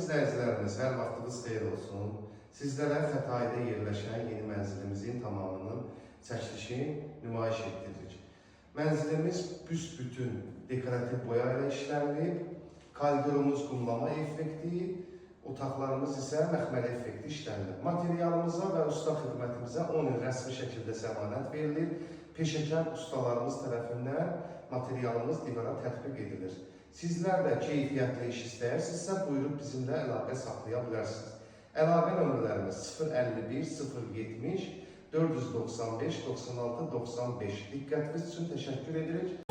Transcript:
izləyicilərimiz, hər vaxtınız xeyir olsun. Sizlərə Xətayidə yerləşən yeni mənzilimizin tamamının çəkilişi nümayiş etdiririk. Mənzilimiz büsbütün dekorativ boya ilə işlənilib, koridorumuz qumlama effekti, otaqlarımız isə məxməri effekti işlənilib. Materialımıza və usta xidmətimizə 10 il rəsmi şəkildə zəmanət verilir. Peşəkar ustalarımız tərəfindən materialımız divara tətbiq edilir. Sizlər də keyfiyyətli iş istəyirsinizsə, buyurub bizimlə əlaqə saxlaya bilərsiniz. Əlaqə nömrələrimiz 051 070 495 96 95. Diqqətiniz üçün təşəkkür edirik.